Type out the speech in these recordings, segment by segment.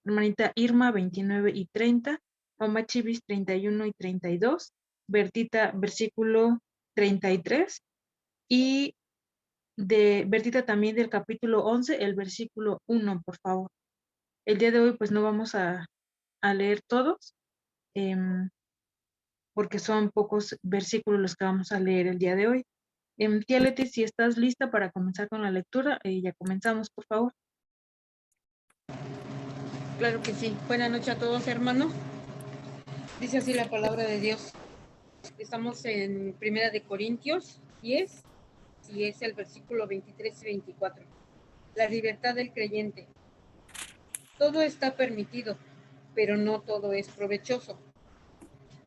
hermanita Irma 29 y 30, mamá Chivis 31 y 32, Bertita versículo 33 y de Bertita también del capítulo 11, el versículo 1, por favor. El día de hoy pues no vamos a leer todos, porque son pocos versículos los que vamos a leer el día de hoy. Tía Leti, si estás lista para comenzar con la lectura, ya comenzamos, por favor. Claro que sí. Buenas noches a todos, hermanos. Dice así la palabra de Dios. Estamos en Primera de Corintios 10, y es el versículo 23 y 24. La libertad del creyente. Todo está permitido, pero no todo es provechoso.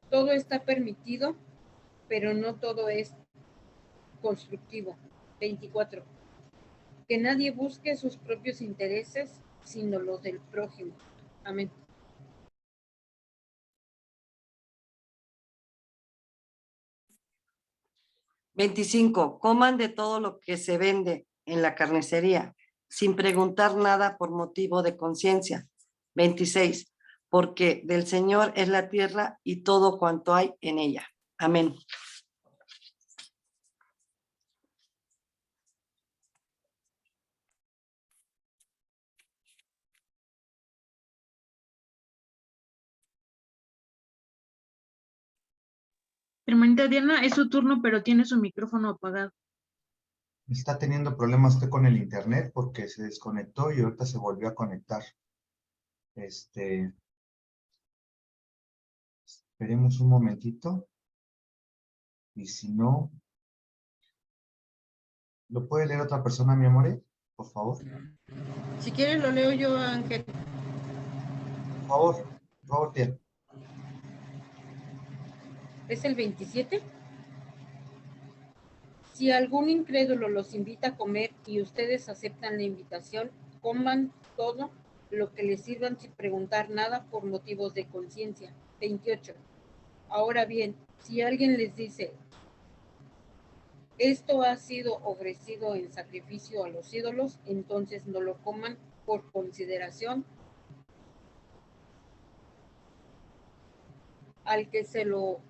Todo está permitido, pero no todo es constructivo. 24. Que nadie busque sus propios intereses, sino los del prójimo. Amén. $25. Coman de todo lo que se vende en la carnicería, sin preguntar nada por motivo de conciencia. 26. Porque del Señor es la tierra y todo cuanto hay en ella. Amén. Hermanita Diana, es su turno, pero tiene su micrófono apagado. Está teniendo problemas usted con el internet porque se desconectó y ahorita se volvió a conectar. Esperemos un momentito. Y si no, ¿lo puede leer otra persona, mi amor? Por favor. Si quieres lo leo yo, Ángel. Por favor, tía. ¿Es el 27? Si algún incrédulo los invita a comer y ustedes aceptan la invitación, coman todo lo que les sirvan sin preguntar nada por motivos de conciencia. 28. Ahora bien, si alguien les dice, esto ha sido ofrecido en sacrificio a los ídolos, entonces no lo coman por consideración al que se lo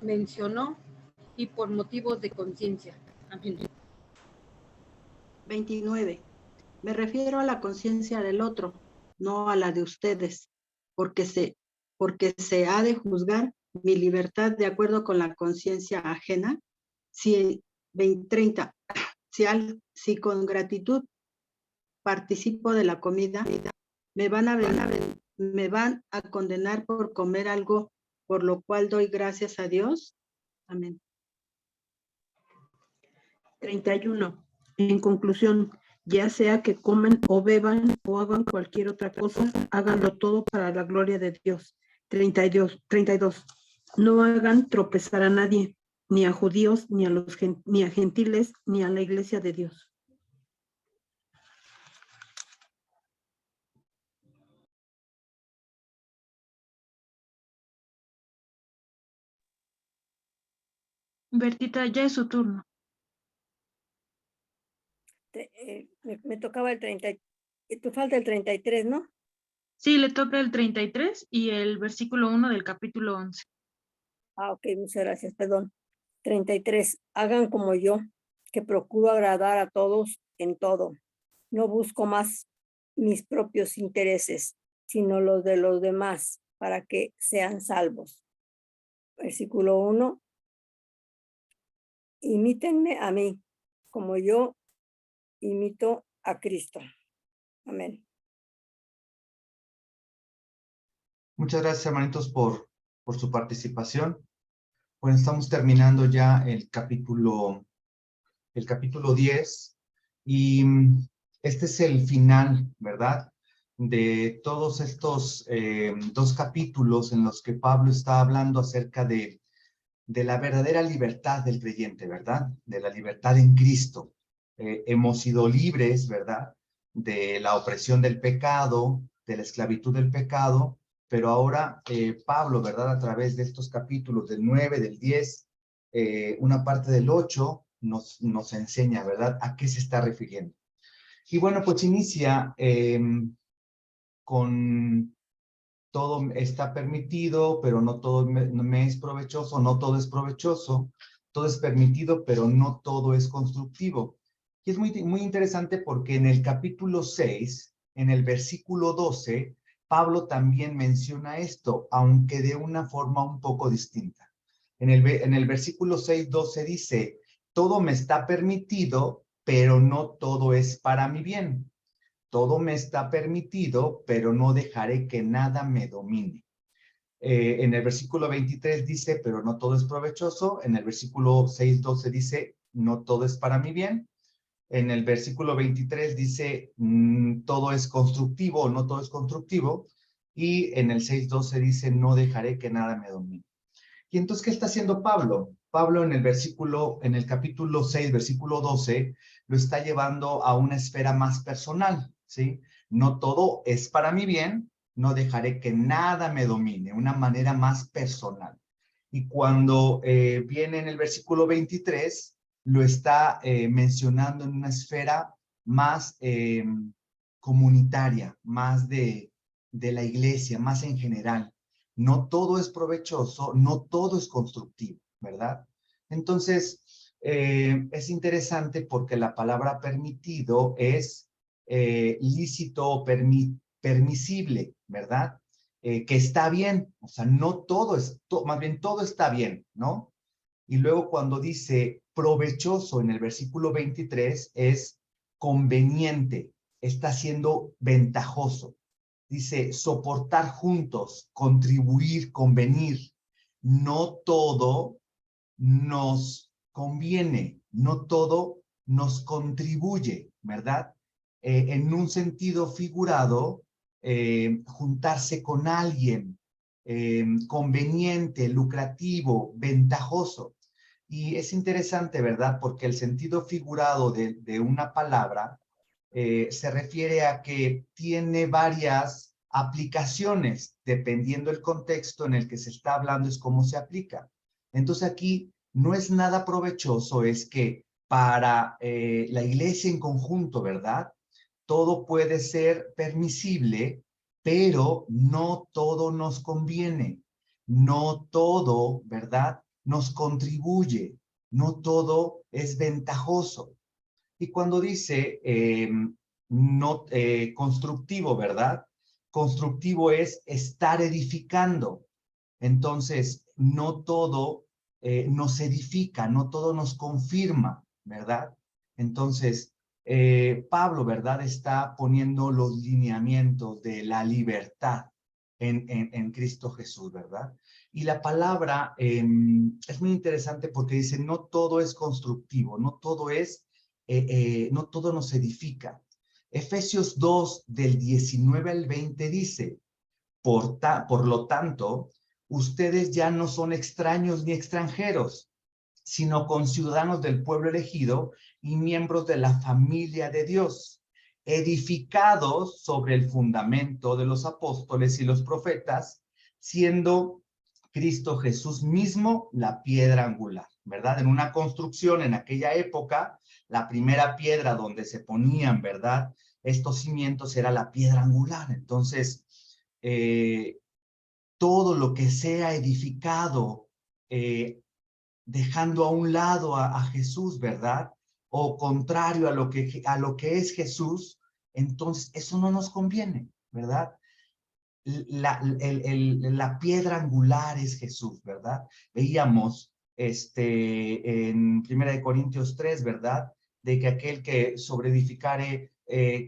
mencionó y por motivos de conciencia. Amén. 29. Me refiero a la conciencia del otro, no a la de ustedes, porque se ha de juzgar mi libertad de acuerdo con la conciencia ajena. Si 30. Si con gratitud participo de la comida, me van a condenar por comer algo por lo cual doy gracias a Dios. Amén. 31. En conclusión, ya sea que comen o beban o hagan cualquier otra cosa, háganlo todo para la gloria de Dios. 32. No hagan tropezar a nadie, ni a judíos, ni a gentiles, ni a la iglesia de Dios. Bertita, ya es su turno. Me tocaba el 30, tú falta el 33, ¿no? Sí, le toca el 33 y el versículo 1 del capítulo 11. Ok, muchas gracias, perdón. 33. Hagan como yo, que procuro agradar a todos en todo. No busco más mis propios intereses, sino los de los demás, para que sean salvos. Versículo 1. Imítenme a mí, como yo imito a Cristo. Amén. Muchas gracias, hermanitos, por su participación. Bueno, estamos terminando ya el capítulo 10 y este es el final, ¿verdad? De todos estos 2 capítulos en los que Pablo está hablando acerca de la verdadera libertad del creyente, ¿verdad? De la libertad en Cristo. Hemos sido libres, ¿verdad? De la opresión del pecado, de la esclavitud del pecado, pero ahora Pablo, ¿verdad? A través de estos capítulos del 9, del 10, una parte del 8, nos enseña, ¿verdad? A qué se está refiriendo. Y bueno, pues inicia con todo está permitido, pero no todo me es provechoso, no todo es provechoso, todo es permitido, pero no todo es constructivo. Y es muy interesante porque en el capítulo 6, en el versículo 12, Pablo también menciona esto, aunque de una forma un poco distinta. En el versículo 6:12 dice, todo me está permitido, pero no todo es para mi bien. Todo me está permitido, pero no dejaré que nada me domine. En el versículo 23 dice, pero no todo es provechoso. En el versículo 6:12 dice, no todo es para mi bien. En el versículo 23 dice, todo es constructivo o no todo es constructivo. Y en el 6:12 dice, no dejaré que nada me domine. Y entonces, ¿qué está haciendo Pablo? Pablo en el capítulo 6, versículo 12, lo está llevando a una esfera más personal, ¿sí? No todo es para mi bien, no dejaré que nada me domine, una manera más personal. Y cuando viene en el versículo 23, lo está mencionando en una esfera más comunitaria, más de la iglesia, más en general. No todo es provechoso, no todo es constructivo, ¿verdad? Entonces, es interesante porque la palabra permitido es lícito o permisible, ¿verdad? Que está bien, o sea, no todo es, más bien todo está bien, ¿no? Y luego cuando dice provechoso en el versículo 23 es conveniente, está siendo ventajoso. Dice, soportar juntos, contribuir, convenir. No todo nos conviene, no todo nos contribuye, ¿verdad? En un sentido figurado, juntarse con alguien conveniente, lucrativo, ventajoso. Y es interesante, ¿verdad? Porque el sentido figurado de una palabra se refiere a que tiene varias aplicaciones, dependiendo del contexto en el que se está hablando, es cómo se aplica. Entonces aquí no es nada provechoso, es que para la iglesia en conjunto, ¿verdad? Todo puede ser permisible, pero no todo nos conviene, no todo, ¿verdad? Nos contribuye, no todo es ventajoso. Y cuando dice no constructivo, ¿verdad? Constructivo es estar edificando. Entonces, no todo nos edifica, no todo nos confirma, ¿verdad? Entonces, Pablo, ¿verdad? Está poniendo los lineamientos de la libertad en Cristo Jesús, ¿verdad? Y la palabra es muy interesante porque dice, no todo es constructivo, no todo es no todo nos edifica. Efesios 2, del 19 al 20 dice, por lo tanto, ustedes ya no son extraños ni extranjeros, sino conciudadanos del pueblo elegido y miembros de la familia de Dios, edificados sobre el fundamento de los apóstoles y los profetas, siendo Cristo Jesús mismo la piedra angular, ¿verdad? En una construcción en aquella época, la primera piedra donde se ponían, ¿verdad? Estos cimientos era la piedra angular. Entonces, todo lo que sea edificado, dejando a un lado a Jesús, ¿verdad? O contrario a lo que es Jesús, entonces eso no nos conviene, ¿verdad? La piedra angular es Jesús, ¿verdad? Veíamos en 1 Corintios 3, ¿verdad? De que aquel que sobreedificare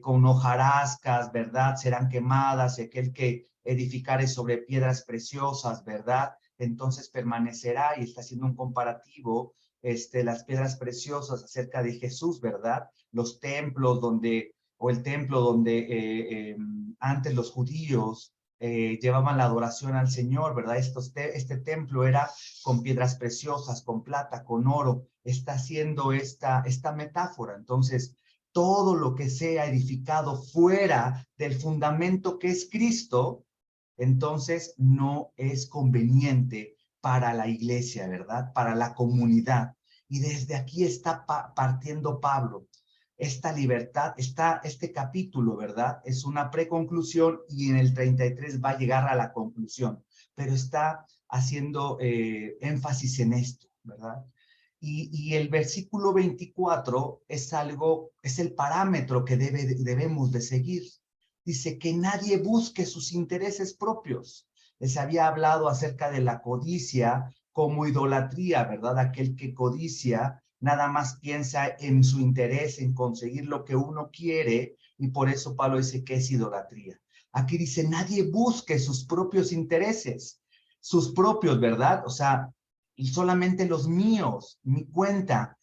con hojarascas, ¿verdad? Serán quemadas, y aquel que edificare sobre piedras preciosas, ¿verdad? Entonces permanecerá, y está haciendo un comparativo, las piedras preciosas acerca de Jesús, ¿verdad? Los templos donde, o el templo donde antes los judíos llevaban la adoración al Señor, ¿verdad? Este templo era con piedras preciosas, con plata, con oro, está haciendo esta metáfora. Entonces, todo lo que sea edificado fuera del fundamento que es Cristo, entonces no es conveniente para la iglesia, ¿verdad? Para la comunidad. Y desde aquí está partiendo Pablo. esta libertad, este capítulo, ¿verdad? Es una preconclusión y en el 33 va a llegar a la conclusión, pero está haciendo énfasis en esto, ¿verdad? Y el versículo 24 es el parámetro que debemos de seguir. Dice que nadie busque sus intereses propios. Les había hablado acerca de la codicia como idolatría, ¿verdad? Aquel que codicia nada más piensa en su interés, en conseguir lo que uno quiere, y por eso Pablo dice que es idolatría. Aquí dice, nadie busque sus propios intereses, sus propios, ¿verdad? O sea, y solamente los míos, mi cuenta,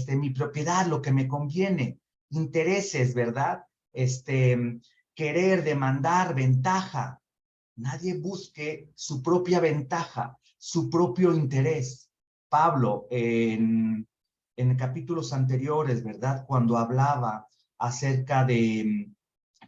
mi propiedad, lo que me conviene, intereses, ¿verdad? Querer, demandar, ventaja. Nadie busque su propia ventaja, su propio interés. Pablo, en capítulos anteriores, ¿verdad? Cuando hablaba acerca de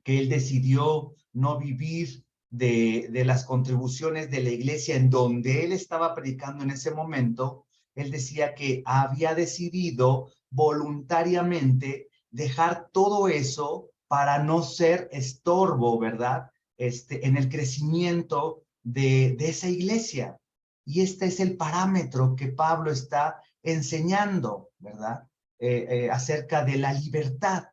que él decidió no vivir de las contribuciones de la iglesia en donde él estaba predicando en ese momento, él decía que había decidido voluntariamente dejar todo eso para no ser estorbo, ¿verdad? En el crecimiento de esa iglesia. Y este es el parámetro que Pablo está enseñando, ¿verdad? Acerca de la libertad.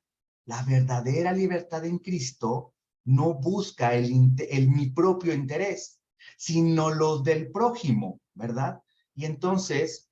La verdadera libertad en Cristo no busca mi propio interés, sino los del prójimo, ¿verdad? Y entonces,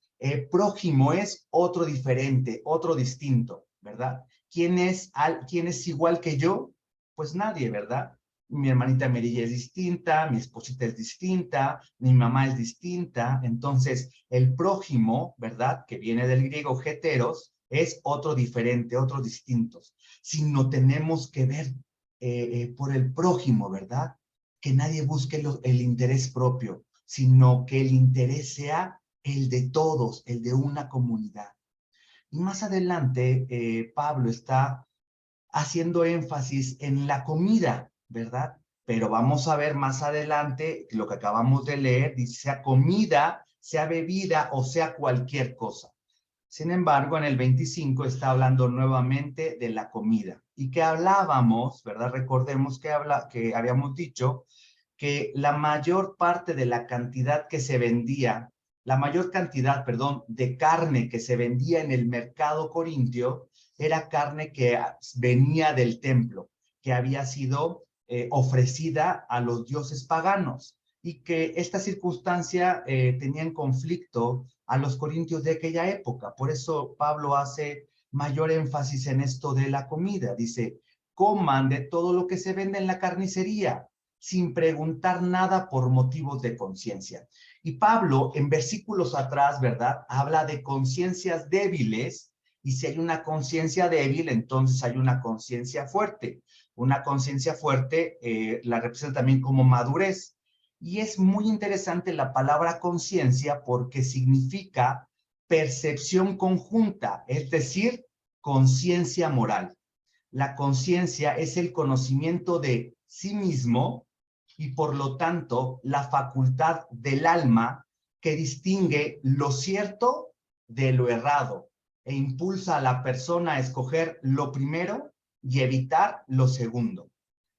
prójimo es otro diferente, otro distinto, ¿verdad? ¿Quién es igual que yo? Pues nadie, ¿verdad? Mi hermanita Merilla es distinta, mi esposita es distinta, mi mamá es distinta. Entonces, el prójimo, ¿verdad? Que viene del griego heteros, es otro diferente, otros distintos. Sino tenemos que ver por el prójimo, ¿verdad? Que nadie busque el interés propio, sino que el interés sea el de todos, el de una comunidad. Y más adelante, Pablo está haciendo énfasis en la comida, ¿verdad? Pero vamos a ver más adelante lo que acabamos de leer, dice sea comida, sea bebida o sea cualquier cosa. Sin embargo, en el 25 está hablando nuevamente de la comida. Y que hablábamos, ¿verdad? Recordemos que habíamos dicho que la mayor parte de la cantidad que se vendía, la mayor cantidad, perdón, de carne que se vendía en el mercado corintio, era carne que venía del templo, que había sido ofrecida a los dioses paganos, y que esta circunstancia tenía en conflicto a los corintios de aquella época. Por eso Pablo hace mayor énfasis en esto de la comida. Dice, coman de todo lo que se vende en la carnicería, sin preguntar nada por motivos de conciencia. Y Pablo, en versículos atrás, ¿verdad? Habla de conciencias débiles, y si hay una conciencia débil, entonces hay una conciencia fuerte. Una conciencia fuerte la representa también como madurez. Y es muy interesante la palabra conciencia porque significa percepción conjunta, es decir, conciencia moral. La conciencia es el conocimiento de sí mismo y por lo tanto la facultad del alma que distingue lo cierto de lo errado e impulsa a la persona a escoger lo primero y evitar lo segundo.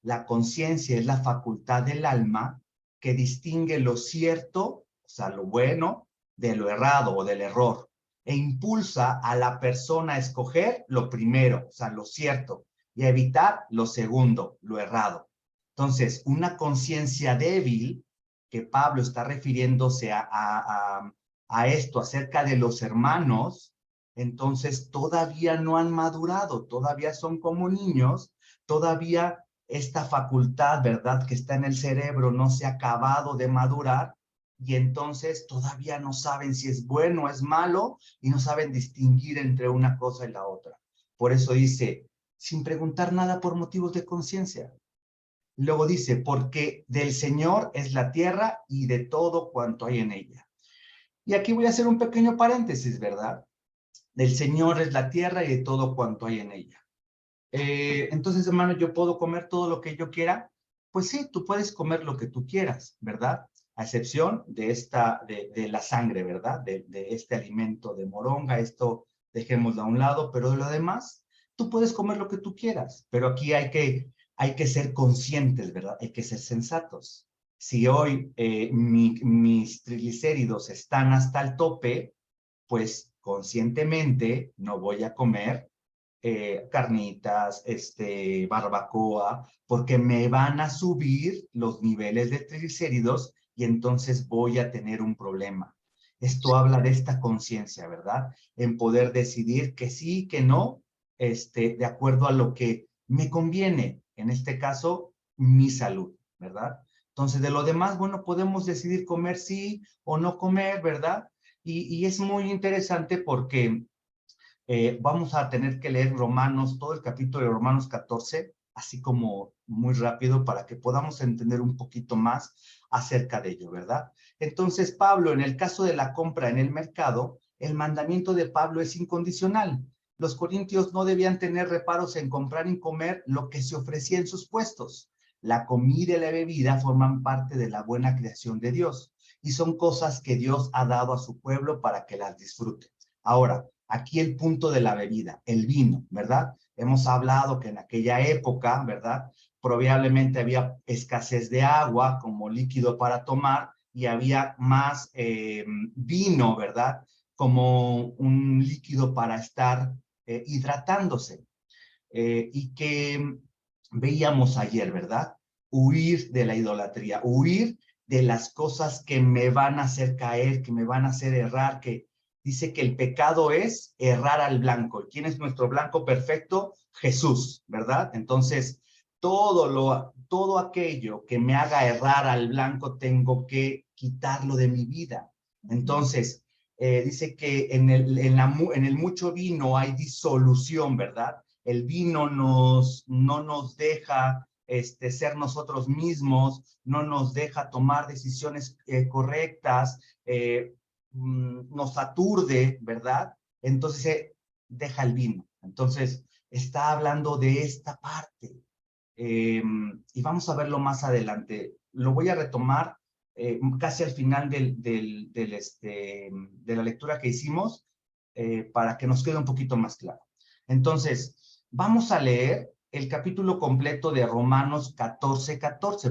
La conciencia es la facultad del alma que distingue lo cierto, o sea, lo bueno, de lo errado o del error, e impulsa a la persona a escoger lo primero, o sea, lo cierto, y a evitar lo segundo, lo errado. Entonces, una conciencia débil, que Pablo está refiriéndose a esto acerca de los hermanos, entonces todavía no han madurado, todavía son como niños, todavía esta facultad, ¿verdad?, que está en el cerebro no se ha acabado de madurar, y entonces todavía no saben si es bueno o es malo, y no saben distinguir entre una cosa y la otra. Por eso dice, sin preguntar nada por motivos de conciencia. Luego dice, porque del Señor es la tierra y de todo cuanto hay en ella. Y aquí voy a hacer un pequeño paréntesis, ¿verdad? Del Señor es la tierra y de todo cuanto hay en ella. Entonces, hermano, ¿yo puedo comer todo lo que yo quiera? Pues sí, tú puedes comer lo que tú quieras, ¿verdad? A excepción de la sangre, ¿verdad? De este alimento de moronga, esto dejémoslo a un lado, pero de lo demás, tú puedes comer lo que tú quieras, pero aquí hay que ser conscientes, ¿verdad? Hay que ser sensatos. Si hoy mis triglicéridos están hasta el tope, pues conscientemente no voy a comer carnitas, barbacoa, porque me van a subir los niveles de triglicéridos y entonces voy a tener un problema. Esto habla de esta conciencia, ¿verdad? En poder decidir que sí, que no, de acuerdo a lo que me conviene, en este caso, mi salud, ¿verdad? Entonces, de lo demás, bueno, podemos decidir comer sí o no comer, ¿verdad? Y es muy interesante porque vamos a tener que leer Romanos, todo el capítulo de Romanos 14, así como muy rápido para que podamos entender un poquito más acerca de ello, ¿verdad? Entonces, Pablo, en el caso de la compra en el mercado, el mandamiento de Pablo es incondicional. Los corintios no debían tener reparos en comprar y comer lo que se ofrecía en sus puestos. La comida y la bebida forman parte de la buena creación de Dios y son cosas que Dios ha dado a su pueblo para que las disfruten. Ahora, aquí el punto de la bebida, el vino, ¿verdad? Hemos hablado que en aquella época, ¿verdad? Probablemente había escasez de agua como líquido para tomar y había más vino, ¿verdad? Como un líquido para estar hidratándose. Y que veíamos ayer, ¿verdad? Huir de la idolatría, huir de las cosas que me van a hacer caer, que me van a hacer errar, que dice que el pecado es errar al blanco. ¿Quién es nuestro blanco perfecto? Jesús, ¿verdad? Entonces, todo aquello que me haga errar al blanco tengo que quitarlo de mi vida. Entonces, dice que en el mucho vino hay disolución, ¿verdad? El vino no nos deja ser nosotros mismos, no nos deja tomar decisiones correctas, nos aturde, ¿verdad? Entonces deja el vino. Entonces está hablando de esta parte. Y vamos a verlo más adelante. Lo voy a retomar casi al final de la lectura que hicimos para que nos quede un poquito más claro. Entonces, vamos a leer el capítulo completo de Romanos 14,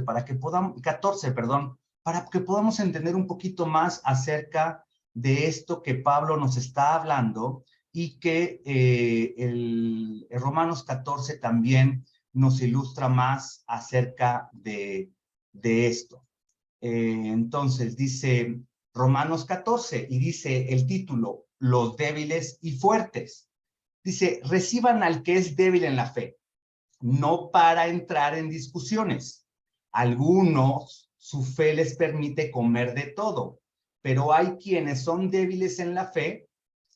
para que podamos entender un poquito más acerca de esto que Pablo nos está hablando y que el Romanos 14 también nos ilustra más acerca de esto. Entonces dice Romanos 14 y dice el título, los débiles y fuertes. Dice, reciban al que es débil en la fe, no para entrar en discusiones. Algunos, su fe les permite comer de todo, pero hay quienes son débiles en la fe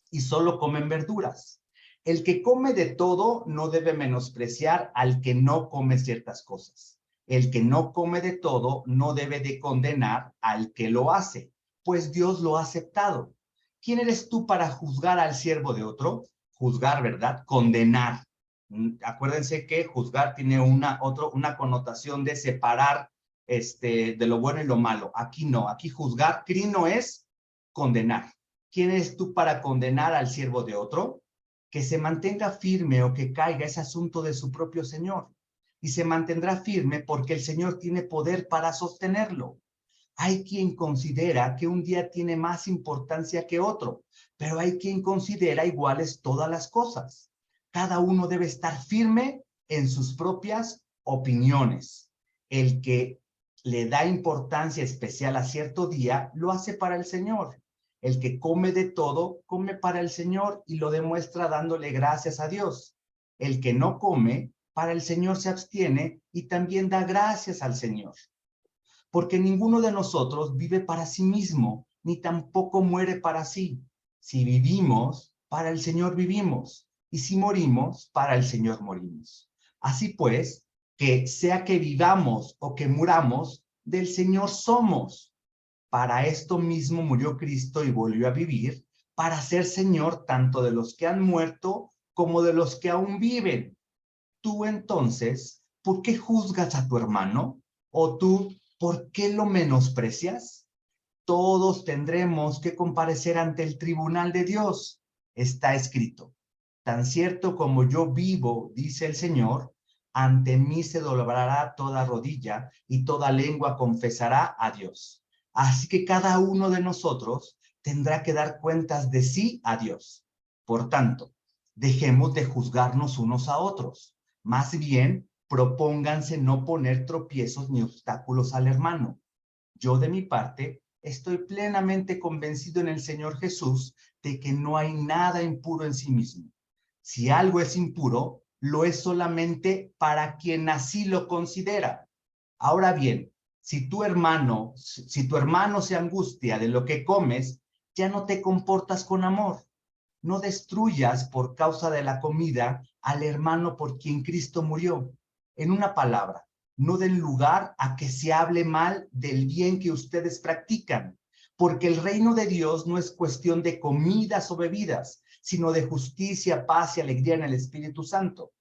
y solo comen verduras. El que come de todo no debe menospreciar al que no come ciertas cosas. El que no come de todo no debe de condenar al que lo hace, pues Dios lo ha aceptado. ¿Quién eres tú para juzgar al siervo de otro? Juzgar, ¿verdad? Condenar. Acuérdense que juzgar tiene una connotación de separar de lo bueno y lo malo. Aquí no, aquí juzgar, crino es condenar. ¿Quién eres tú para condenar al siervo de otro? Que se mantenga firme o que caiga es asunto de su propio Señor. Y se mantendrá firme porque el Señor tiene poder para sostenerlo. Hay quien considera que un día tiene más importancia que otro, pero hay quien considera iguales todas las cosas. Cada uno debe estar firme en sus propias opiniones. El que le da importancia especial a cierto día, lo hace para el Señor. El que come de todo, come para el Señor y lo demuestra dándole gracias a Dios. El que no come, para el Señor se abstiene y también da gracias al Señor. Porque ninguno de nosotros vive para sí mismo, ni tampoco muere para sí. Si vivimos, para el Señor vivimos, y si morimos, para el Señor morimos. Así pues, que sea que vivamos o que muramos, del Señor somos. Para esto mismo murió Cristo y volvió a vivir, para ser Señor tanto de los que han muerto como de los que aún viven. Tú entonces, ¿por qué juzgas a tu hermano? ¿O tú, por qué lo menosprecias? Todos tendremos que comparecer ante el tribunal de Dios. Está escrito, Tan cierto como yo vivo, dice el Señor, ante mí se doblará toda rodilla y toda lengua confesará a Dios. Así que cada uno de nosotros tendrá que dar cuentas de sí a Dios. Por tanto, dejemos de juzgarnos unos a otros. Más bien, propónganse no poner tropiezos ni obstáculos al hermano. Yo, de mi parte, estoy plenamente convencido en el Señor Jesús de que no hay nada impuro en sí mismo. Si algo es impuro, lo es solamente para quien así lo considera. Ahora bien, si tu hermano se angustia de lo que comes, ya no te comportas con amor. No destruyas por causa de la comida al hermano por quien Cristo murió. En una palabra, no den lugar a que se hable mal del bien que ustedes practican, porque el reino de Dios no es cuestión de comidas o bebidas, sino de justicia, paz y alegría en el Espíritu Santo.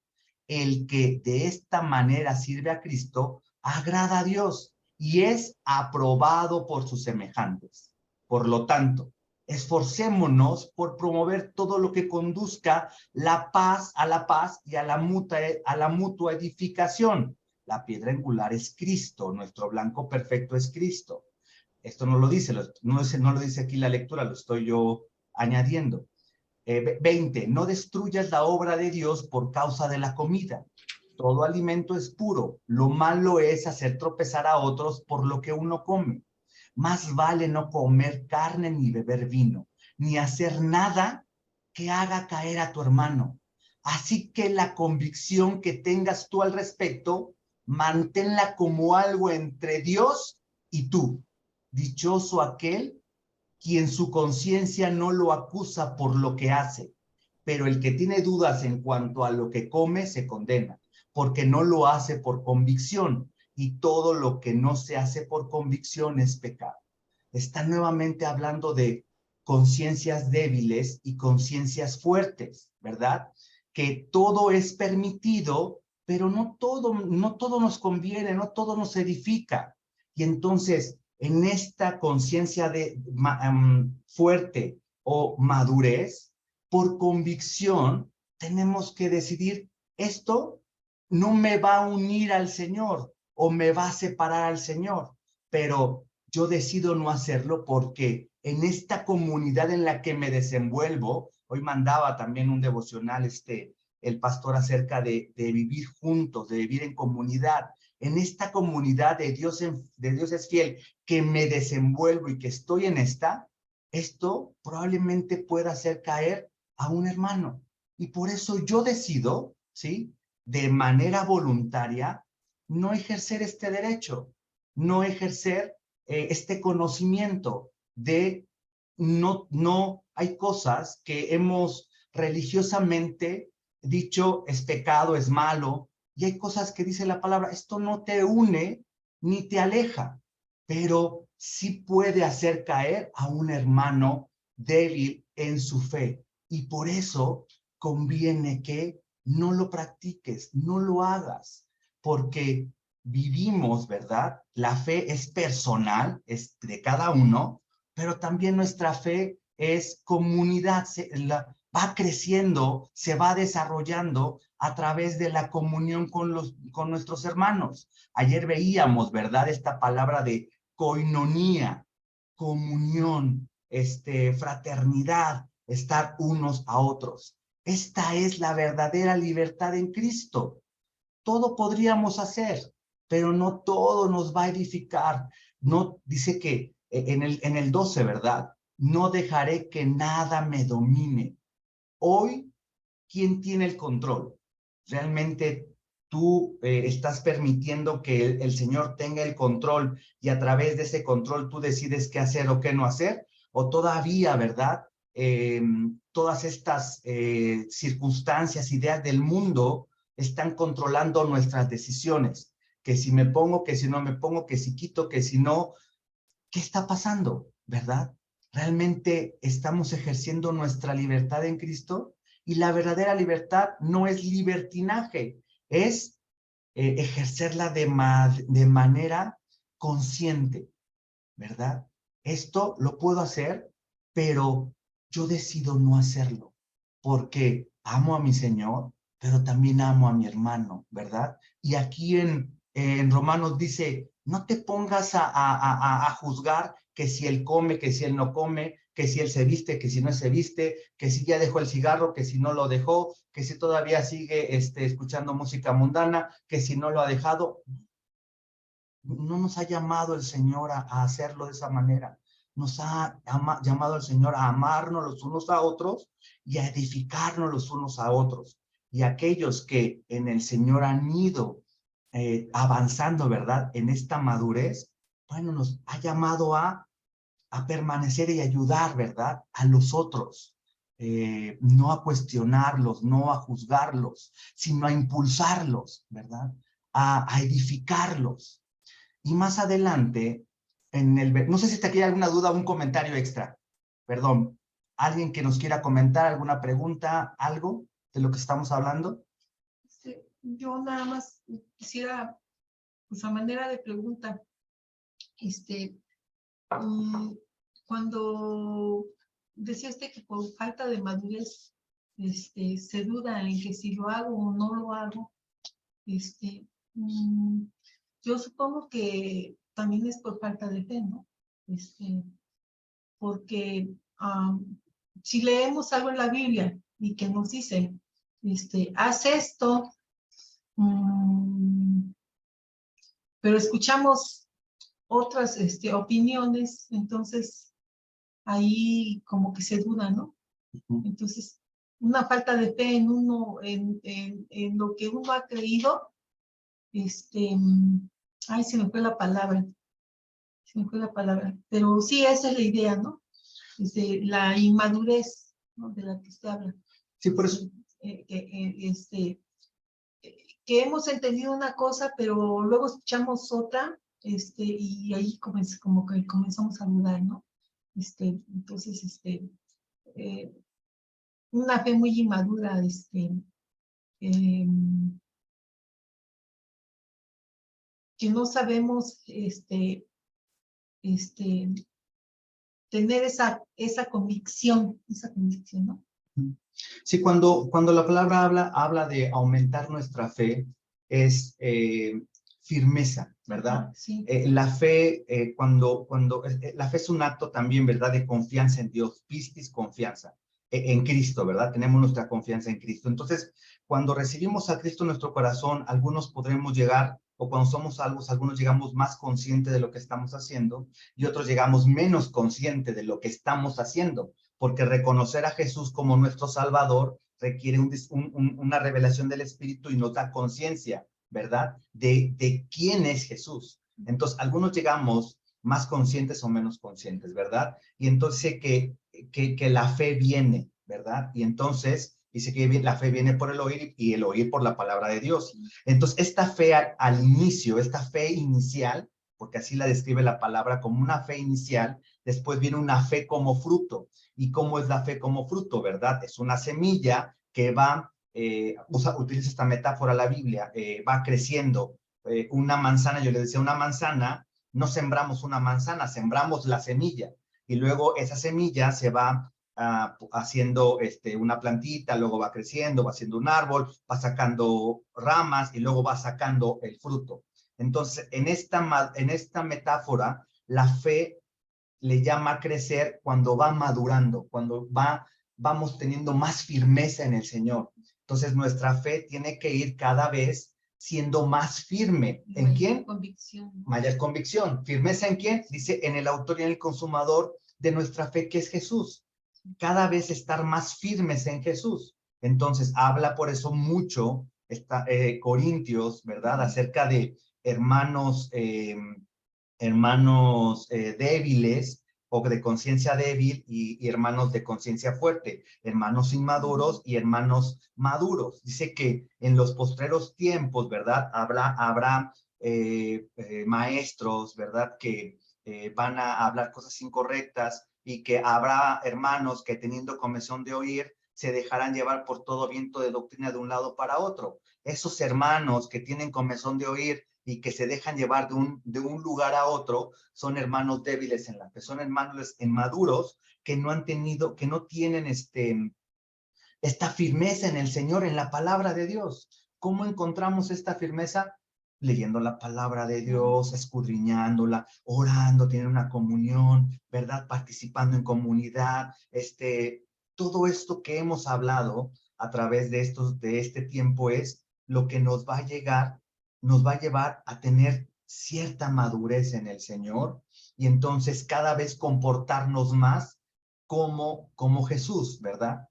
El que de esta manera sirve a Cristo agrada a Dios y es aprobado por sus semejantes. Por lo tanto, esforcémonos por promover todo lo que conduzca la paz y a la mutua edificación. La piedra angular es Cristo, nuestro blanco perfecto es Cristo. Esto no lo dice, no lo dice aquí la lectura, lo estoy yo añadiendo. 20. No destruyas la obra de Dios por causa de la comida. Todo alimento es puro. Lo malo es hacer tropezar a otros por lo que uno come. Más vale no comer carne ni beber vino, ni hacer nada que haga caer a tu hermano. Así que la convicción que tengas tú al respecto, manténla como algo entre Dios y tú. Dichoso aquel quien su conciencia no lo acusa por lo que hace, pero el que tiene dudas en cuanto a lo que come se condena, porque no lo hace por convicción, y todo lo que no se hace por convicción es pecado. Está nuevamente hablando de conciencias débiles y conciencias fuertes, ¿verdad? Que todo es permitido, pero no todo nos conviene, no todo nos edifica. Y entonces, en esta conciencia de fuerte o madurez, por convicción, tenemos que decidir, esto no me va a unir al Señor o me va a separar al Señor, pero yo decido no hacerlo porque en esta comunidad en la que me desenvuelvo, hoy mandaba también un devocional el pastor acerca de vivir juntos, de vivir en comunidad. En esta comunidad de Dios es fiel, que me desenvuelvo y que estoy en esto probablemente pueda hacer caer a un hermano. Y por eso yo decido, ¿sí?, de manera voluntaria, no ejercer este derecho, no ejercer este conocimiento de no hay cosas que hemos religiosamente dicho es pecado, es malo, y hay cosas que dice la palabra, esto no te une ni te aleja, pero sí puede hacer caer a un hermano débil en su fe. Y por eso conviene que no lo practiques, no lo hagas, porque vivimos, ¿verdad? La fe es personal, es de cada uno, pero también nuestra fe es comunidad, va creciendo, se va desarrollando a través de la comunión con nuestros hermanos. Ayer veíamos, ¿verdad?, esta palabra de koinonía, comunión, fraternidad, estar unos a otros. Esta es la verdadera libertad en Cristo. Todo podríamos hacer, pero no todo nos va a edificar. No, dice que en el 12, ¿verdad? No dejaré que nada me domine. Hoy, ¿quién tiene el control? ¿Realmente tú estás permitiendo que el Señor tenga el control y a través de ese control tú decides qué hacer o qué no hacer? ¿O todavía, verdad, todas estas circunstancias, ideas del mundo están controlando nuestras decisiones? Que si me pongo, que si no me pongo, que si quito, que si no. ¿Qué está pasando, verdad? ¿Realmente estamos ejerciendo nuestra libertad en Cristo? Y la verdadera libertad no es libertinaje, es ejercerla de manera consciente, ¿verdad? Esto lo puedo hacer, pero yo decido no hacerlo, porque amo a mi Señor, pero también amo a mi hermano, ¿verdad? Y aquí en Romanos dice, no te pongas a juzgar que si él come, que si él no come, que si él se viste, que si no se viste, que si ya dejó el cigarro, que si no lo dejó, que si todavía sigue escuchando música mundana, que si no lo ha dejado. No nos ha llamado el Señor a hacerlo de esa manera. Nos ha llamado el Señor a amarnos los unos a otros y a edificarnos los unos a otros. Y aquellos que en el Señor han ido avanzando, ¿verdad? En esta madurez, bueno, nos ha llamado a permanecer y ayudar, ¿verdad? A los otros. No a cuestionarlos, no a juzgarlos, sino a impulsarlos, ¿verdad? A edificarlos. Y más adelante, no sé si te queda alguna duda o un comentario extra. Perdón, ¿alguien que nos quiera comentar alguna pregunta, algo de lo que estamos hablando? Yo nada más quisiera, pues a manera de pregunta, cuando decías que por falta de madurez se duda en que si lo hago o no lo hago, yo supongo que también es por falta de fe, ¿no? Porque si leemos algo en la Biblia y que nos dice, haz esto, pero escuchamos otras opiniones, entonces ahí como que se duda, ¿no? Entonces, una falta de fe en uno, en lo que uno ha creído, ay, se me fue la palabra, pero sí, esa es la idea, ¿no? La inmadurez, ¿no? De la que usted habla. Sí, por eso. Que hemos entendido una cosa, pero luego escuchamos otra, y ahí como que comenzamos a dudar, ¿no? Entonces, una fe muy inmadura, que no sabemos, tener esa convicción, ¿no? Sí, cuando la palabra habla de aumentar nuestra fe, es firmeza, ¿verdad? Sí. La fe, la fe es un acto también, ¿verdad? De confianza en Dios, pistis, confianza en Cristo, ¿verdad? Tenemos nuestra confianza en Cristo. Entonces, cuando recibimos a Cristo en nuestro corazón, algunos podremos llegar, o cuando somos salvos, algunos llegamos más conscientes de lo que estamos haciendo y otros llegamos menos conscientes de lo que estamos haciendo, porque reconocer a Jesús como nuestro Salvador requiere una revelación del Espíritu y nos da conciencia, ¿verdad? De quién es Jesús. Entonces, algunos llegamos más conscientes o menos conscientes, ¿verdad? Y entonces sé que la fe viene, ¿verdad? Y entonces dice que la fe viene por el oír y el oír por la palabra de Dios. Entonces, esta fe al inicio, esta fe inicial, porque así la describe la palabra como una fe inicial, después viene una fe como fruto. ¿Y cómo es la fe como fruto, verdad? Es una semilla que va, utiliza esta metáfora la Biblia, va creciendo. Una manzana, yo le decía, una manzana, no sembramos una manzana, sembramos la semilla. Y luego esa semilla se va haciendo una plantita, luego va creciendo, va haciendo un árbol, va sacando ramas y luego va sacando el fruto. Entonces, en esta metáfora, la fe le llama crecer cuando va madurando, cuando vamos teniendo más firmeza en el Señor. Entonces, nuestra fe tiene que ir cada vez siendo más firme. ¿En quién? Convicción. Mayor convicción. ¿Firmeza en quién? Dice, en el autor y en el consumador de nuestra fe, que es Jesús. Cada vez estar más firmes en Jesús. Entonces, habla por eso mucho Corintios, ¿verdad? Acerca de hermanos débiles o de conciencia débil y hermanos de conciencia fuerte, hermanos inmaduros y hermanos maduros. Dice que en los postreros tiempos, ¿verdad? Habrá maestros, ¿verdad? Que van a hablar cosas incorrectas y que habrá hermanos que teniendo comezón de oír se dejarán llevar por todo viento de doctrina de un lado para otro. Esos hermanos que tienen comezón de oír y que se dejan llevar de un lugar a otro, son hermanos débiles en la fe, son hermanos inmaduros que no han tenido, que no tienen esta firmeza en el Señor, en la palabra de Dios. ¿Cómo encontramos esta firmeza? Leyendo la palabra de Dios, escudriñándola, orando, tienen una comunión, ¿verdad? Participando en comunidad, todo esto que hemos hablado a través de este tiempo es lo que nos va a llevar a tener cierta madurez en el Señor y entonces cada vez comportarnos más como Jesús, ¿verdad?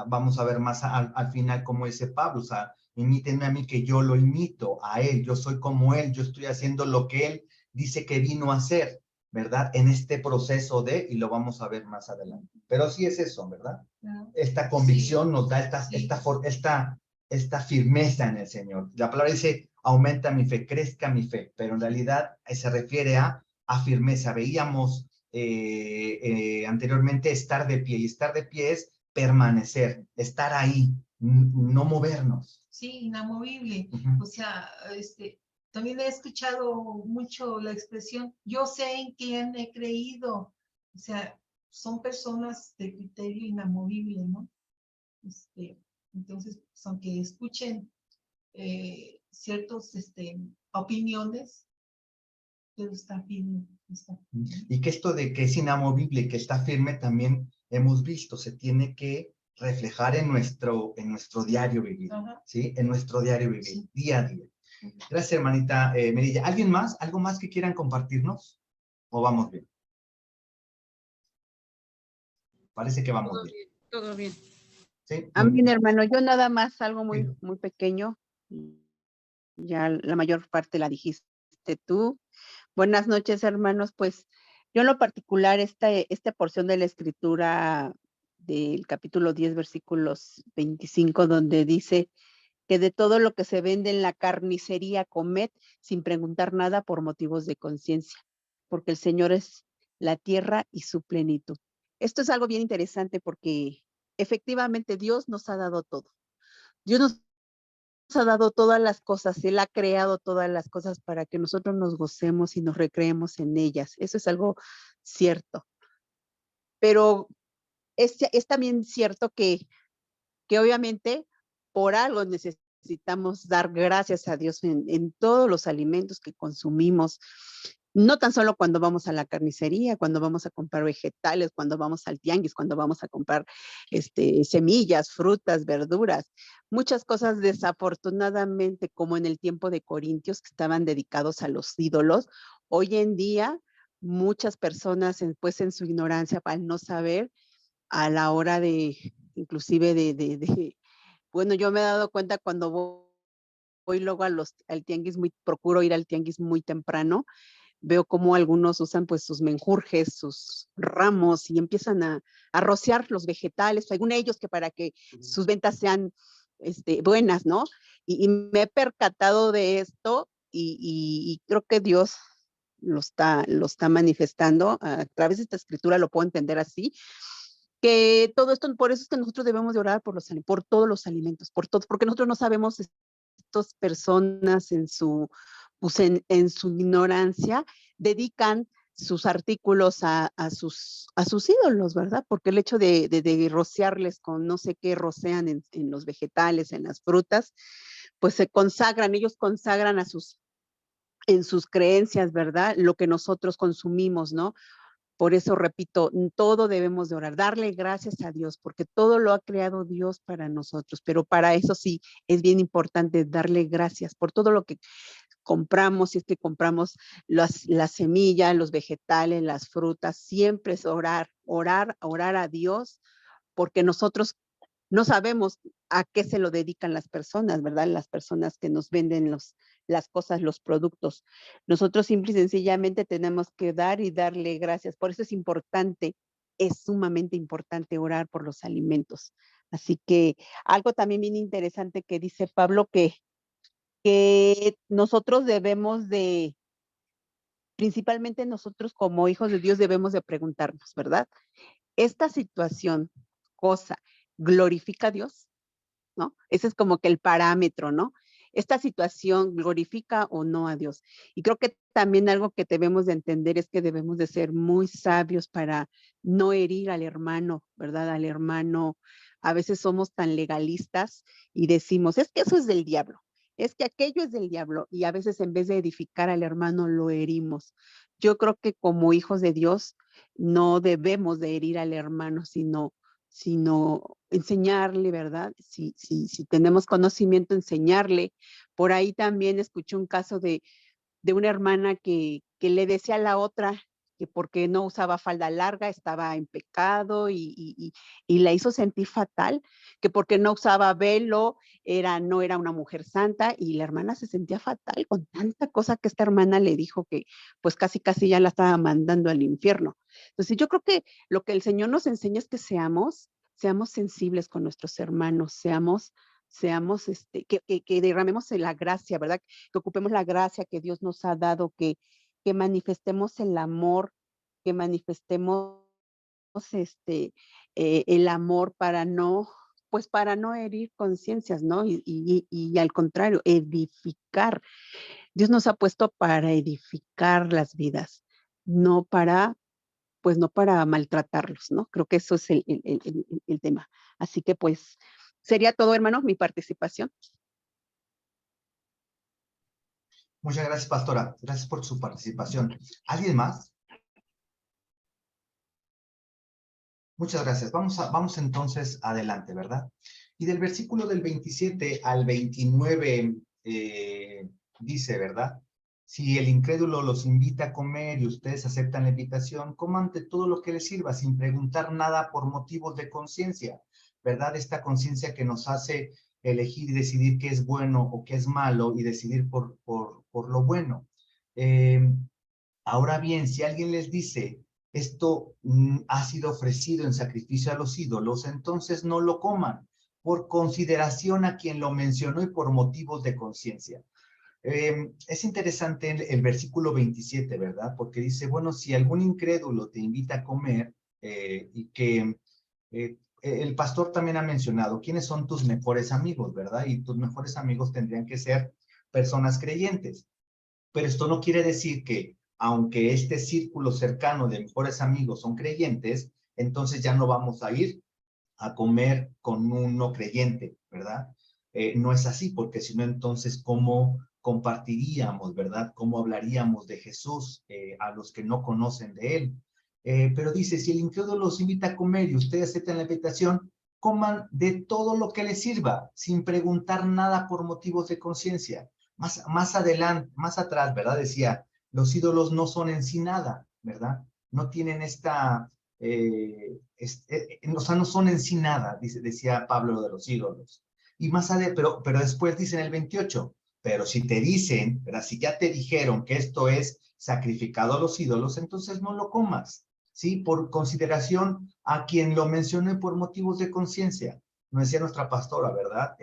Vamos a ver más al final cómo dice Pablo, o sea, imítenme a mí que yo lo imito a él, yo soy como él, yo estoy haciendo lo que él dice que vino a hacer, ¿verdad? En este proceso y lo vamos a ver más adelante. Pero sí es eso, ¿verdad? Esta convicción nos da esta firmeza en el Señor. La palabra dice, aumenta mi fe, crezca mi fe, pero en realidad se refiere a firmeza. Veíamos anteriormente estar de pie, y estar de pie es permanecer, estar ahí, no movernos. Sí, inamovible. Ujú. O sea, también he escuchado mucho la expresión, yo sé en quién he creído. O sea, son personas de criterio inamovible, ¿no? Entonces, pues, aunque escuchen ciertos opiniones, pero está firme. Está firme. Y que esto de que es inamovible, que está firme, también hemos visto, se tiene que reflejar en nuestro diario vivir, Ajá. ¿sí? En nuestro diario vivir, Sí. día a día. Gracias, hermanita Merilla. ¿Alguien más? ¿Algo más que quieran compartirnos? ¿O vamos bien? Parece que vamos Todo bien. bien, todo bien. ¿Sí? Amén, hermano. Yo nada más, algo Sí. muy pequeño. Ya la mayor parte la dijiste tú. Buenas noches, hermanos. Pues yo en lo particular, esta porción de la escritura del capítulo 10, versículos 25, donde dice que de todo lo que se vende en la carnicería comed sin preguntar nada por motivos de conciencia, porque el Señor es la tierra y su plenitud. Esto es algo bien interesante porque efectivamente Dios nos ha dado todo. Dios nos ha dado todas las cosas, Él ha creado todas las cosas para que nosotros nos gocemos y nos recreemos en ellas. Eso es algo cierto. Pero es también cierto que obviamente por algo necesitamos dar gracias a Dios en todos los alimentos que consumimos, no tan solo cuando vamos a la carnicería, cuando vamos a comprar vegetales, cuando vamos al tianguis, cuando vamos a comprar semillas, frutas, verduras, muchas cosas desafortunadamente, como en el tiempo de Corintios, que estaban dedicados a los ídolos, hoy en día muchas personas, pues en su ignorancia, al no saber, a la hora inclusive bueno, yo me he dado cuenta cuando voy luego al tianguis, procuro ir al tianguis muy temprano, veo cómo algunos usan pues sus menjurjes, sus ramos y empiezan a rociar los vegetales, según ellos que para que sus ventas sean buenas, ¿no? Y me he percatado de esto y creo que Dios lo está manifestando a través de esta escritura, lo puedo entender así, que todo esto, por eso es que nosotros debemos de orar por todos los alimentos, por todos, porque nosotros no sabemos estas personas pues en su ignorancia dedican sus artículos a sus ídolos, ¿verdad? Porque el hecho de rociarles con no sé qué rocean en los vegetales, en las frutas, pues se consagran, ellos consagran en sus creencias, ¿verdad? Lo que nosotros consumimos, ¿no? Por eso repito, todo debemos de orar, darle gracias a Dios, porque todo lo ha creado Dios para nosotros, pero para eso sí es bien importante darle gracias por todo lo que compramos, si es que compramos las semillas, los vegetales, las frutas, siempre es orar a Dios, porque nosotros no sabemos a qué se lo dedican las personas, ¿verdad? Las personas que nos venden las cosas, los productos. Nosotros simple y sencillamente tenemos que dar y darle gracias. Por eso es importante, es sumamente importante orar por los alimentos. Así que algo también bien interesante que dice Pablo, que nosotros debemos principalmente nosotros como hijos de Dios debemos de preguntarnos, ¿verdad? ¿Esta situación, cosa, glorifica a Dios? ¿No? Ese es como que el parámetro, ¿no? esta situación glorifica o no a Dios. Y creo que también algo que debemos de entender es que debemos de ser muy sabios para no herir al hermano, ¿verdad? Al hermano. A veces somos tan legalistas y decimos, es que eso es del diablo, es que aquello es del diablo, y a veces en vez de edificar al hermano lo herimos. Yo creo que como hijos de Dios no debemos de herir al hermano, sino enseñarle, ¿verdad? Si tenemos conocimiento, enseñarle. Por ahí también escuché un caso de una hermana que le decía a la otra que porque no usaba falda larga estaba en pecado y la hizo sentir fatal, que porque no usaba velo no era una mujer santa, y la hermana se sentía fatal con tanta cosa que esta hermana le dijo que pues casi ya la estaba mandando al infierno. Entonces yo creo que lo que el Señor nos enseña es que seamos sensibles con nuestros hermanos, seamos que derramemos en la gracia, ¿verdad? Que ocupemos la gracia que Dios nos ha dado, que manifestemos el amor, que manifestemos el amor para no herir conciencias, ¿no? Y al contrario, edificar. Dios nos ha puesto para edificar las vidas, no para maltratarlos, ¿no? Creo que eso es el tema. Así que pues sería todo, hermanos, mi participación. Muchas gracias, pastora. Gracias por su participación. ¿Alguien más? Muchas gracias. Vamos entonces adelante, ¿verdad? Y del versículo del 27 al 29 dice, ¿verdad? Si el incrédulo los invita a comer y ustedes aceptan la invitación, coman de todo lo que les sirva sin preguntar nada por motivos de conciencia, ¿verdad? Esta conciencia que nos hace elegir y decidir qué es bueno o qué es malo y decidir por lo bueno. Ahora bien, si alguien les dice, esto ha sido ofrecido en sacrificio a los ídolos, entonces no lo coman, por consideración a quien lo mencionó y por motivos de conciencia. Es interesante el versículo 27, ¿verdad? Porque dice, bueno, si algún incrédulo te invita a comer y que el pastor también ha mencionado, ¿quiénes son tus mejores amigos, verdad? Y tus mejores amigos tendrían que ser personas creyentes. Pero esto no quiere decir que, aunque este círculo cercano de mejores amigos son creyentes, entonces ya no vamos a ir a comer con un no creyente, ¿verdad? No es así, porque si no, entonces, ¿cómo compartiríamos, verdad? ¿Cómo hablaríamos de Jesús a los que no conocen de él? Pero dice, si el incrédulo los invita a comer y ustedes aceptan la invitación, coman de todo lo que les sirva, sin preguntar nada por motivos de conciencia. Más adelante, más atrás, ¿verdad? Decía, los ídolos no son en sí nada, ¿verdad? No tienen esta, o sea, no son en sí nada, decía Pablo de los ídolos. Y más adelante, pero después dice en el 28, pero si te dicen, ¿verdad? Si ya te dijeron que esto es sacrificado a los ídolos, entonces no lo comas, ¿sí? Por consideración a quien lo mencione por motivos de conciencia. Nos decía nuestra pastora, ¿verdad?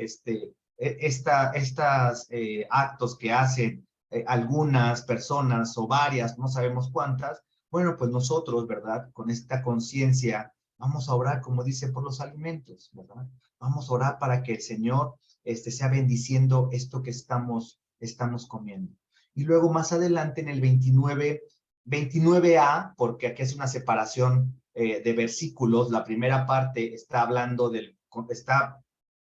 Estas actos que hacen algunas personas o varias, no sabemos cuántas, bueno, pues nosotros, ¿verdad? Con esta conciencia, vamos a orar, como dice, por los alimentos, ¿verdad? Vamos a orar para que el Señor sea bendiciendo esto que estamos comiendo. Y luego más adelante en el 29a, porque aquí es una separación de versículos, la primera parte está hablando está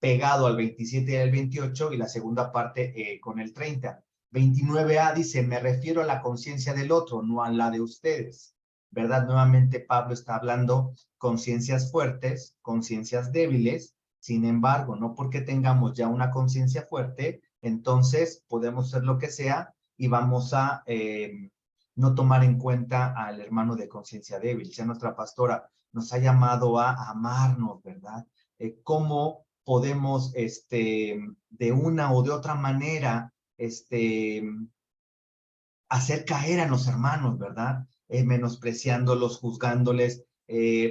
pegado al 27 y al 28, y la segunda parte con el 30. 29a dice, me refiero a la conciencia del otro, no a la de ustedes, ¿verdad? Nuevamente Pablo está hablando conciencias fuertes, conciencias débiles. Sin embargo, no porque tengamos ya una conciencia fuerte, entonces podemos hacer lo que sea y vamos a no tomar en cuenta al hermano de conciencia débil. Ya nuestra pastora nos ha llamado a amarnos, ¿verdad? ¿Cómo podemos, de una o de otra manera, hacer caer a los hermanos, ¿verdad? Menospreciándolos, juzgándoles,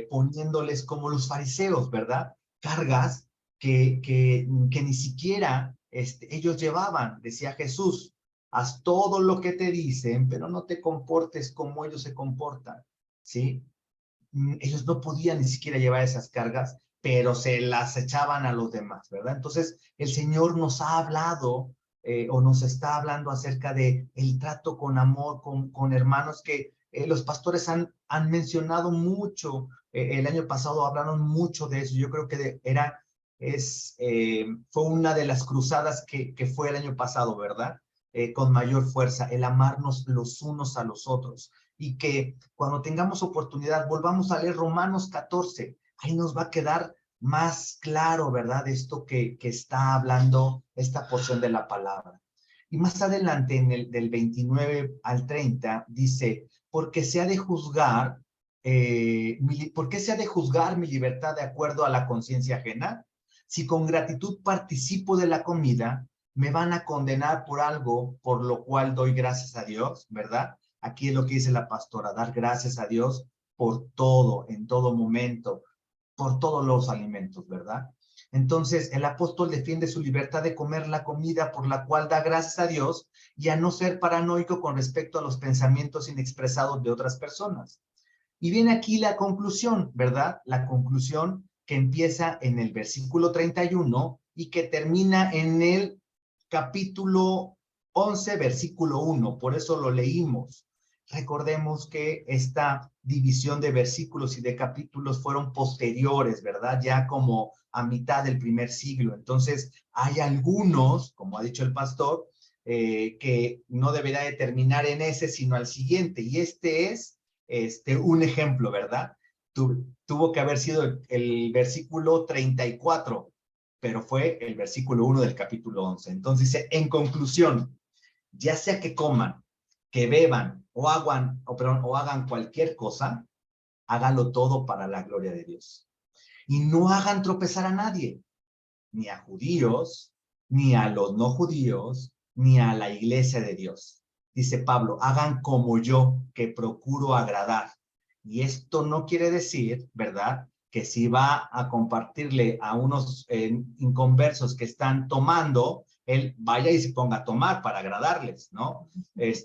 poniéndoles como los fariseos, ¿verdad? Cargas que ni siquiera ellos llevaban. Decía Jesús, haz todo lo que te dicen, pero no te comportes como ellos se comportan, ¿sí? Ellos no podían ni siquiera llevar esas cargas, pero se las echaban a los demás, ¿verdad? Entonces, el Señor nos ha hablado o nos está hablando acerca de el trato con amor, con hermanos que los pastores han mencionado mucho. El año pasado hablaron mucho de eso. Yo creo que fue una de las cruzadas que fue el año pasado, ¿verdad? Con mayor fuerza, el amarnos los unos a los otros. Y que cuando tengamos oportunidad, volvamos a leer Romanos 14. Ahí nos va a quedar más claro, ¿verdad? Esto que está hablando esta porción de la palabra. Y más adelante, del 29 al 30, dice, porque se ha de juzgar, ¿por qué se ha de juzgar mi libertad de acuerdo a la conciencia ajena? Si con gratitud participo de la comida, me van a condenar por algo por lo cual doy gracias a Dios, ¿verdad? Aquí es lo que dice la pastora, dar gracias a Dios por todo, en todo momento, por todos los alimentos, ¿verdad? Entonces, el apóstol defiende su libertad de comer la comida por la cual da gracias a Dios y a no ser paranoico con respecto a los pensamientos inexpresados de otras personas. Y viene aquí la conclusión, ¿verdad? La conclusión que empieza en el versículo 31 y que termina en el capítulo 11, versículo 1. Por eso lo leímos. Recordemos que esta división de versículos y de capítulos fueron posteriores, ¿verdad? Ya como a mitad del primer siglo. Entonces, hay algunos, como ha dicho el pastor, que no deberá de terminar en ese, sino al siguiente. Y este es un ejemplo, ¿verdad? Tuvo que haber sido el versículo 34, pero fue el versículo 1 del capítulo 11. Entonces dice, en conclusión, ya sea que coman, que beban o hagan cualquier cosa, háganlo todo para la gloria de Dios. Y no hagan tropezar a nadie, ni a judíos, ni a los no judíos, ni a la iglesia de Dios. Dice Pablo, hagan como yo, que procuro agradar. Y esto no quiere decir, ¿verdad?, que si va a compartirle a unos inconversos que están tomando, él vaya y se ponga a tomar para agradarles, ¿no?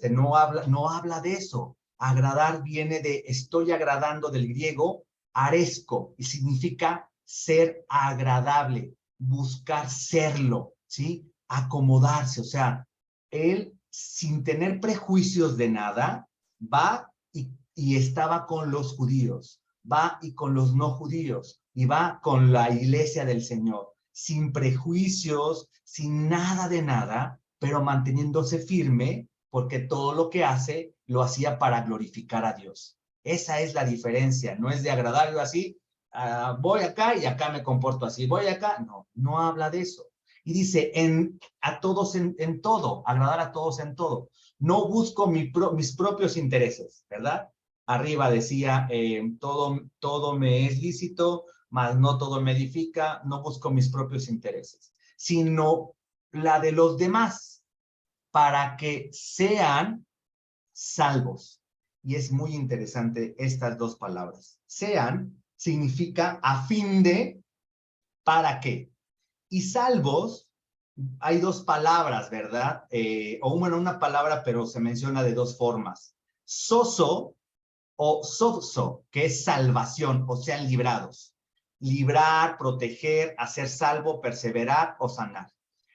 No habla de eso. Agradar viene de, estoy agradando, del griego, aresco, y significa ser agradable, buscar serlo, ¿sí? Acomodarse, o sea, él, sin tener prejuicios de nada, va y estaba con los judíos, va y con los no judíos, y va con la iglesia del Señor, sin prejuicios, sin nada de nada, pero manteniéndose firme, porque todo lo que hace, lo hacía para glorificar a Dios. Esa es la diferencia, no es de agradar así, voy acá y acá me comporto así, voy acá, no habla de eso. Y dice, a todos en todo, agradar a todos en todo. No busco mis propios intereses, ¿verdad? Arriba decía, todo me es lícito, mas no todo me edifica, no busco mis propios intereses, sino la de los demás, para que sean salvos. Y es muy interesante estas dos palabras. Sean significa a fin de, ¿para qué? Y salvos, hay dos palabras, ¿verdad? O bueno, una palabra, pero se menciona de dos formas. Soso o sozo, que es salvación, o sean librados. Librar, proteger, hacer salvo, perseverar o sanar.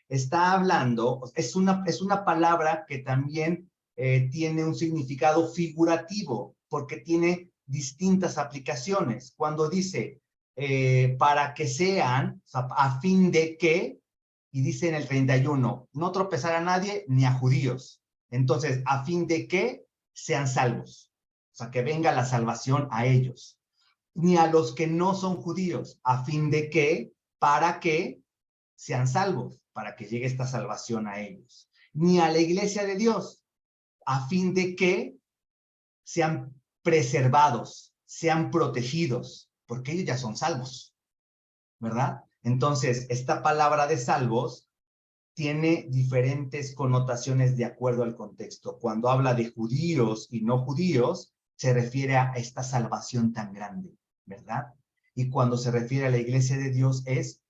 Está hablando, es una palabra que también tiene un significado figurativo, porque tiene distintas aplicaciones. Cuando dice, para que sean, o sea, a fin de que, y dice en el 31, no tropezar a nadie ni a judíos. Entonces, a fin de que sean salvos. O sea, que venga la salvación a ellos. Ni a los que no son judíos, a fin de que, para que sean salvos, para que llegue esta salvación a ellos. Ni a la iglesia de Dios, a fin de que sean preservados, sean protegidos, porque ellos ya son salvos, ¿verdad? Entonces, esta palabra de salvos tiene diferentes connotaciones de acuerdo al contexto. Cuando habla de judíos y no judíos, se refiere a esta salvación tan grande, ¿verdad? Y cuando se refiere a la iglesia de Dios es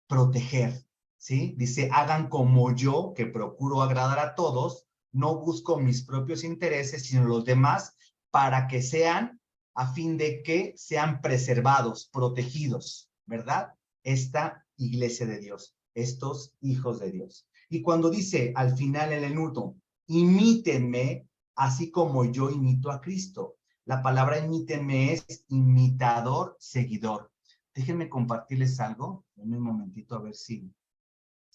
proteger, ¿sí? Dice, hagan como yo, que procuro agradar a todos, no busco mis propios intereses, sino los demás, para que sean, a fin de que sean preservados, protegidos, ¿verdad? Esta iglesia de Dios, estos hijos de Dios. Y cuando dice al final en el nudo, imítenme, así como yo imito a Cristo. La palabra imítenme es imitador, seguidor. Déjenme compartirles algo. En un momentito a ver si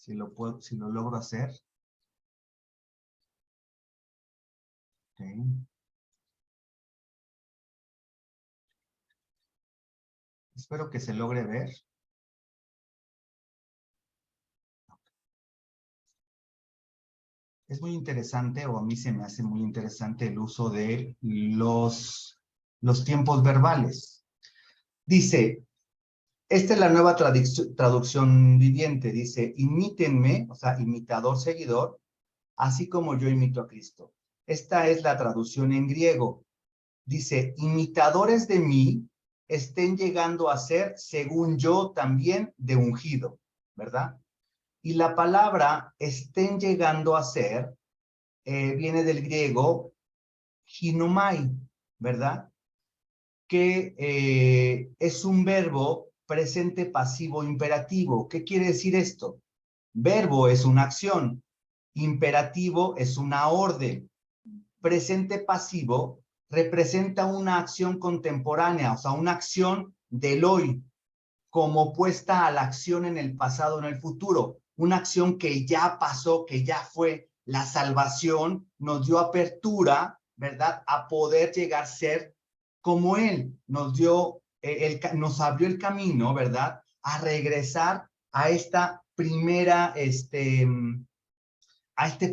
lo logro hacer. Okay. Espero que se logre ver. Es muy interesante, o a mí se me hace muy interesante el uso de los tiempos verbales. Dice, esta es la nueva traducción viviente, dice, imítenme, o sea, imitador, seguidor, así como yo imito a Cristo. Esta es la traducción en griego. Dice, imitadores de mí estén llegando a ser, según yo, también de ungido, ¿verdad? Y la palabra estén llegando a ser viene del griego ginomai, ¿verdad? Que es un verbo presente pasivo imperativo. ¿Qué quiere decir esto? Verbo es una acción, imperativo es una orden, presente pasivo representa una acción contemporánea, o sea, una acción del hoy, como opuesta a la acción en el pasado o en el futuro, una acción que ya pasó, que ya fue. La salvación nos dio apertura, ¿verdad?, a poder llegar a ser como Él. Nos dio, nos abrió el camino, ¿verdad?, a regresar a esta primera, a este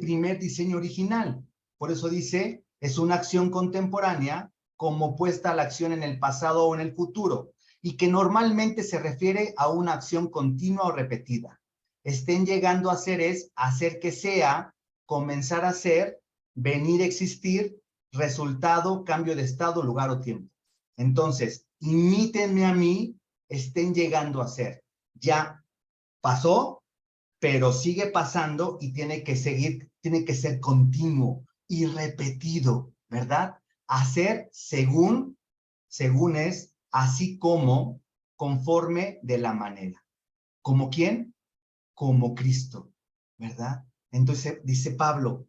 primer diseño original. Por eso dice, es una acción contemporánea como opuesta a la acción en el pasado o en el futuro, y que normalmente se refiere a una acción continua o repetida. Estén llegando a ser es hacer que sea, comenzar a ser, venir a existir, resultado, cambio de estado, lugar o tiempo. Entonces, imítenme a mí, estén llegando a ser. Ya pasó, pero sigue pasando y tiene que seguir, tiene que ser continuo y repetido, ¿verdad? Hacer según es, así como, conforme de la manera. ¿Como quién? Como Cristo, ¿verdad? Entonces dice Pablo,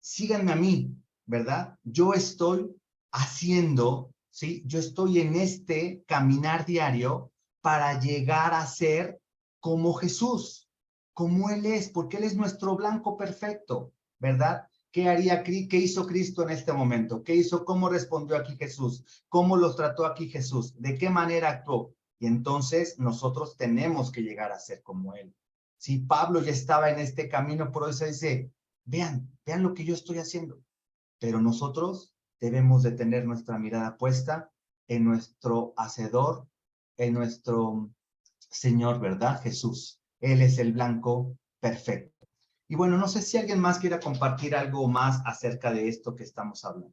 síganme a mí, ¿verdad? Yo estoy haciendo, ¿sí? Yo estoy en este caminar diario para llegar a ser como Jesús, como Él es, porque Él es nuestro blanco perfecto, ¿verdad? ¿Qué hizo Cristo en este momento? ¿Qué hizo? ¿Cómo respondió aquí Jesús? ¿Cómo los trató aquí Jesús? ¿De qué manera actuó? Y entonces nosotros tenemos que llegar a ser como Él. Si Pablo ya estaba en este camino, por eso dice, vean lo que yo estoy haciendo. Pero nosotros debemos de tener nuestra mirada puesta en nuestro Hacedor, en nuestro Señor, ¿verdad? Jesús. Él es el blanco perfecto. Y bueno, no sé si alguien más quiera compartir algo más acerca de esto que estamos hablando.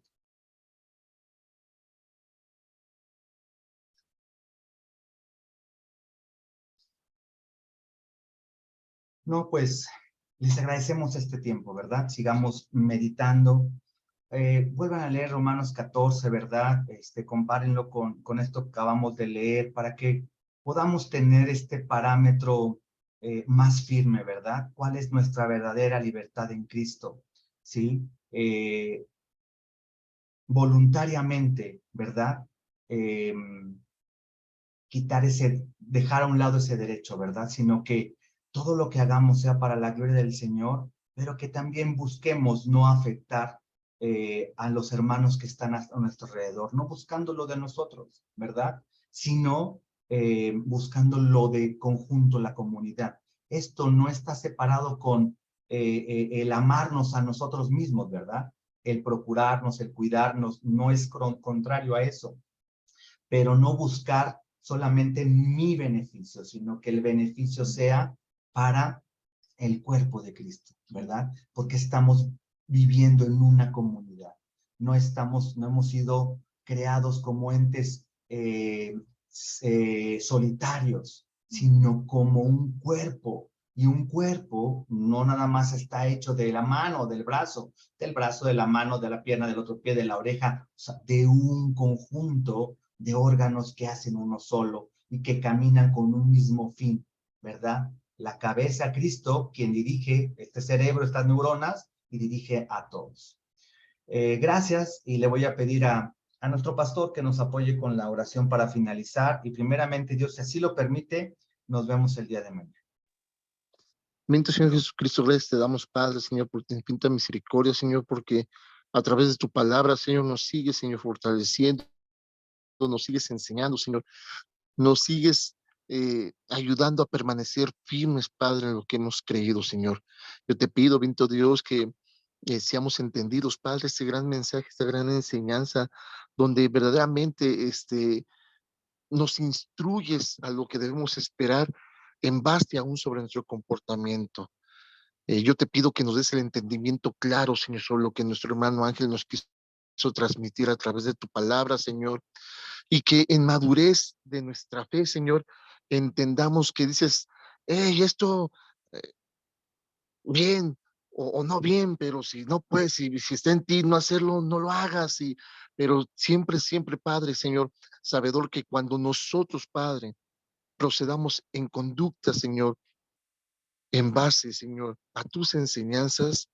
No, pues les agradecemos este tiempo, ¿verdad? Sigamos meditando. Vuelvan a leer Romanos 14, ¿verdad? Compárenlo con esto que acabamos de leer para que podamos tener este parámetro más firme, ¿verdad? ¿Cuál es nuestra verdadera libertad en Cristo? ¿Sí? Voluntariamente, ¿verdad? Dejar a un lado ese derecho, ¿verdad? Sino que todo lo que hagamos sea para la gloria del Señor, pero que también busquemos no afectar a los hermanos que están a nuestro alrededor, no buscando lo de nosotros, ¿verdad? Sino buscando lo de conjunto, la comunidad. Esto no está separado con el amarnos a nosotros mismos, ¿verdad? El procurarnos, el cuidarnos, no es contrario a eso, pero no buscar solamente mi beneficio, sino que el beneficio sea para el cuerpo de Cristo, ¿verdad? Porque estamos viviendo en una comunidad. No hemos sido creados como entes solitarios, sino como un cuerpo. Y un cuerpo no nada más está hecho de la mano, del brazo, de la mano, de la pierna, del otro pie, de la oreja, o sea, de un conjunto de órganos que hacen uno solo y que caminan con un mismo fin, ¿verdad? la cabeza Cristo, quien dirige este cerebro, estas neuronas, y dirige a todos. Gracias, y le voy a pedir a nuestro pastor que nos apoye con la oración para finalizar, y primeramente, Dios, si así lo permite, nos vemos el día de mañana. Bendito Señor Jesucristo, gracias te damos, Padre, Señor, por tu infinita misericordia, Señor, porque a través de tu palabra, Señor, nos sigues, Señor, fortaleciendo, nos sigues enseñando, Señor, nos sigues ayudando a permanecer firmes, Padre, en lo que hemos creído, Señor. Yo te pido, bendito Dios, que seamos entendidos, Padre, este gran mensaje, esta gran enseñanza, donde verdaderamente nos instruyes a lo que debemos esperar en base aún sobre nuestro comportamiento. Yo te pido que nos des el entendimiento claro, Señor, sobre lo que nuestro hermano Ángel nos quiso transmitir a través de tu palabra, Señor, y que en madurez de nuestra fe, Señor, entendamos que dices, hey, esto bien o no bien, pero si no puedes, si está en ti no hacerlo, no lo hagas, pero siempre, siempre, Padre, Señor, sabedor que cuando nosotros, Padre, procedamos en conducta, Señor, en base, Señor, a tus enseñanzas,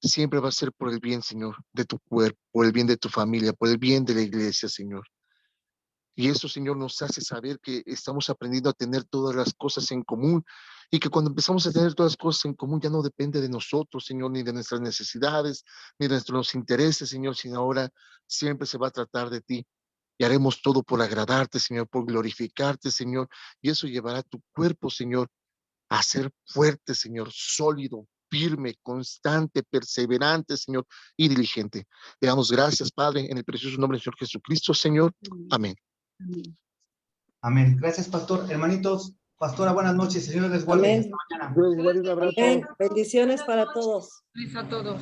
siempre va a ser por el bien, Señor, de tu cuerpo, por el bien de tu familia, por el bien de la iglesia, Señor. Y eso, Señor, nos hace saber que estamos aprendiendo a tener todas las cosas en común y que cuando empezamos a tener todas las cosas en común ya no depende de nosotros, Señor, ni de nuestras necesidades, ni de nuestros intereses, Señor, sino ahora siempre se va a tratar de ti. Y haremos todo por agradarte, Señor, por glorificarte, Señor. Y eso llevará a tu cuerpo, Señor, a ser fuerte, Señor, sólido, firme, constante, perseverante, Señor, y diligente. Le damos gracias, Padre, en el precioso nombre del Señor Jesucristo, Señor. Amén. Amén. Gracias, pastor. Hermanitos, pastora, buenas noches. Señor les guarde. Amén. Hasta mañana. Dios guarde, un abrazo. Amén. Bendiciones para todos. Gracias a todos.